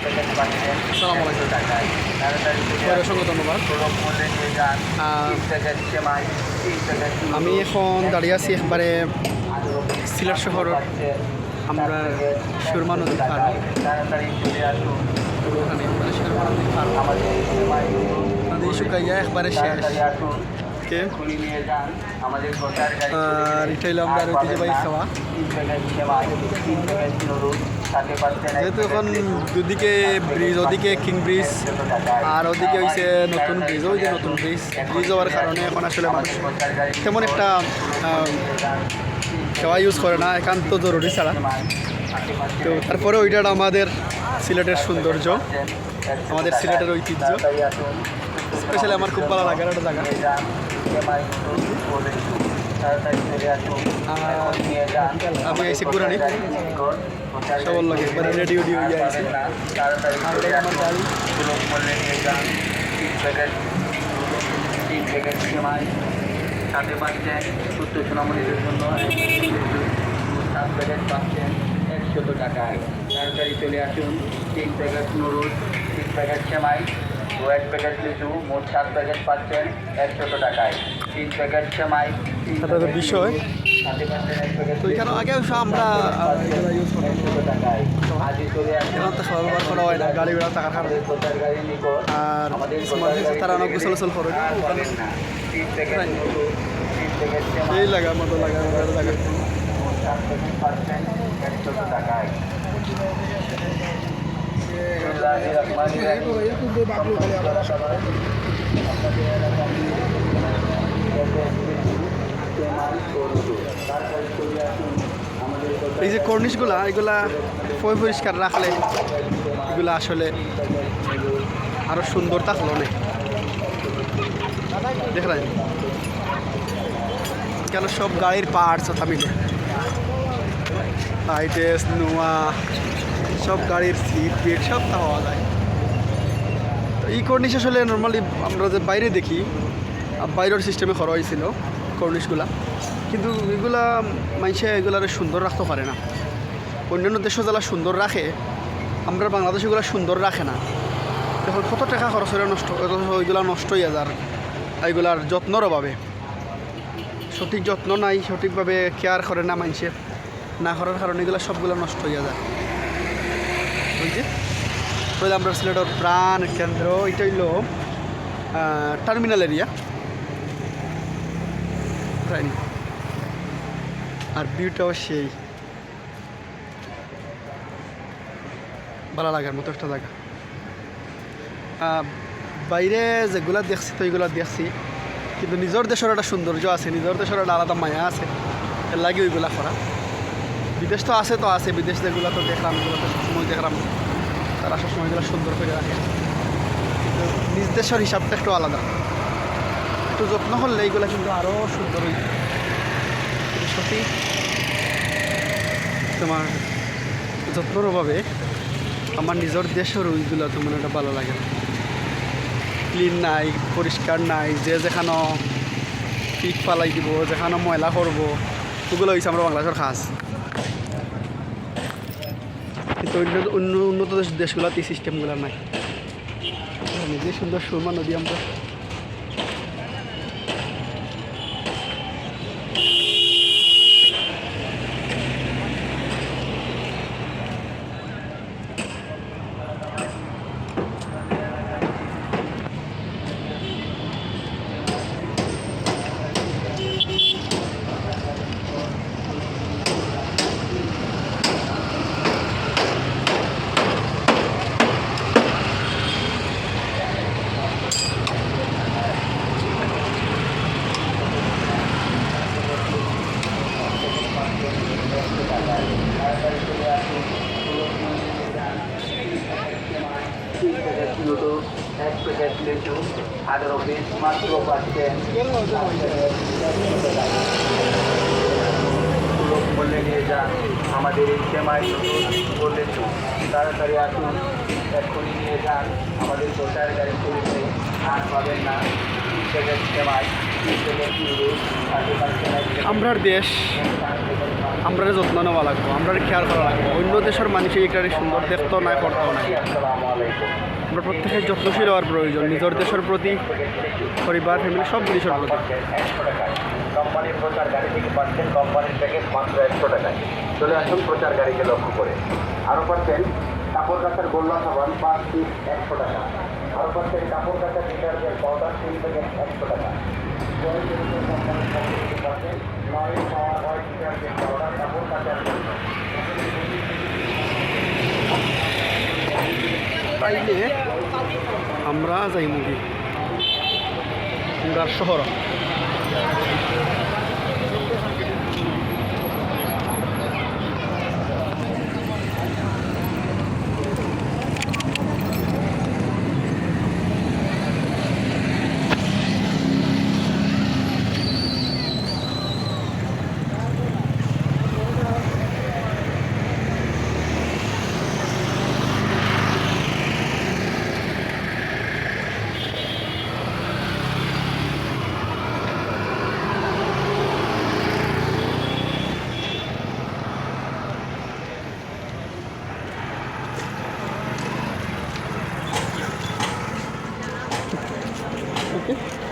আসসালামু আলাইকুম। অসংখ্য ধন্যবাদ। আমি এখন দাঁড়িয়ে আছি একবারে সিলেট শহর আমরা সুরমা নদীর পার। নদী শুকাইয়া একবারে শেষ। আর এটা হইলো আমরা ঐতিহ্যবাহী খাওয়া। যেহেতু এখন দুদিকে ব্রিজ, ওদিকে কিং ব্রিজ আর ওদিকে হয়েছে নতুন ব্রিজ, ওই যে নতুন ব্রিজ হওয়ার কারণে এখন আসলে মানুষ তেমন একটা খাওয়া ইউজ করে না, একান্ত জরুরি ছাড়া। তো তারপরে ওইটা আমাদের সিলেটের সৌন্দর্য, আমাদের সিলেটের ঐতিহ্য। স্পেশালি আমার খুব ভালো লাগার একটা জায়গা। আমি আইসি পুরানি সবর লাগে একবার রেডিও দিয়ে আইসি। আমার গাড়ি সাথে পাচ্ছেন সত্তর সোনামণিদের জন্য 7 প্যাকেট পাচ্ছেন 100 টাকায়। তাড়াতাড়ি চলে আসুন। 3 প্যাকেট নুডলস, 3 প্যাকেট সেমাই ও 1 প্যাকেট লিচু, মোট 7 প্যাকেট পাচ্ছেন 100 টাকায়। 3 প্যাকেট সেমাই, বিষয় তো এখানে আগে আমরা ইউজ টাকায় আজই চলে আসুন। ব্যবহার করা হয় না গাড়ি ঘোড়া টাকার কারণে। আর তারা অনেক চলাচল করে এই লাগার মতো লাগা টাকায়। এই যে কর্নিশগুলা, এগুলা পরিষ্কার রাখলে এগুলা আসলে আরো সুন্দর থাকলো অনেক। দেখলেন কেন সব গাড়ির পার্টস ওটা মিলে লাইটেস নোয়া সব গাড়ির সিট বেল্ট সব পাওয়া যায়। তো এই কর্নিশ আসলে নর্মালি আমরা যে বাইরে দেখি বাইরের সিস্টেমে করা হয়েছিল কর্নিশগুলা, কিন্তু এগুলা মানুষে এগুলার সুন্দর রাখতে পারে না। অন্যান্য দেশও যারা সুন্দর রাখে, আমরা বাংলাদেশে এগুলো সুন্দর রাখে না। দেখুন কত টাকা খরচ করে নষ্ট, ওইগুলা নষ্ট হয়ে যার এইগুলার যত্নর অভাবে। সঠিক যত্ন নাই, সঠিকভাবে কেয়ার করে না মানুষের, না করার কারণে এগুলো সবগুলো নষ্ট হয়ে যায়। ওই যে আমরা সিলেটের প্রাণ কেন্দ্র, এটা হইল টার্মিনাল এরিয়া। আর ভিউটাও সেই ভালো লাগার মতো একটা জায়গা। বাইরে যেগুলা দেখছি তো এইগুলা দেখছি, কিন্তু নিজের দেশের একটা সৌন্দর্য আছে, নিজের দেশের একটা আলাদা মায়া আছে, এর লাগে ওইগুলা করা। বিদেশ তো আছে, বিদেশ যেগুলো তো দেখলাম, এগুলো তো সবসময় দেখলাম তারা সবসময় এগুলো সুন্দর করে রাখে। কিন্তু নিজ দেশের হিসাবটা একটু আলাদা, একটু যত্ন করলে এইগুলো কিন্তু আরও সুন্দর হইবে। সঠিক তোমার যত্নর অভাবে আমার নিজের দেশের ওইগুলো তো মনে একটা ভালো লাগে না। ক্লিন নাই, পরিষ্কার নাই, যে যেখানে পিক ফালাই দিব, যেখানে ময়লা করবো, ওগুলো হয়েছে আমরা বাংলাদেশের খাস। কিন্তু উন্নত দেশগুলোতে এই সিস্টেমগুলো নাই। নিজে সুন্দর সুরমা নদী আমরা এক প্যাকেট লিচু 18 পিস মাত্র পাচ্ছেন বলে নিয়ে যান আমাদের এই সেমাই লিচু। তাড়াতাড়ি আসুন, এক্ষুনি নিয়ে যান, আমাদের প্রচার গাড়ি চলছে, আর পাবেন না। আমরার দেশ আমরা যত্ন নেওয়া লাগবো, আমরা খেয়াল করা লাগবো। অন্য দেশের মানুষের এটারে সুন্দর দেখতেও নাই, করতেও নাই। আমরা প্রত্যেকের যত্নশীল হওয়ার প্রয়োজন, নিজের দেশের প্রতি, পরিবার, ফ্যামিলি, সব জিনিসের প্রতি। কোম্পানির প্রচার গাড়ি থেকে পাচ্ছেন কোম্পানির প্যাকেজ মাত্র 100 টাকায়। চলে আসুন প্রচার গাড়িকে লক্ষ্য করে। আরও পাচ্ছেন কাপড় কাচার গোল্লা সাবান 5 পিস 100 টাকা। আরও পাচ্ছেন কাপড় কাচার ডিটারজেন্ট পাউডার 3 প্যাকেট 100 টাকা। পাচ্ছেন নয় পাওয়ার অয়েল ডিটারজেন্ট পাউডার কাপড় কাচার তাইলে আমরা যাই মুভি পুরার শহর। ওকে।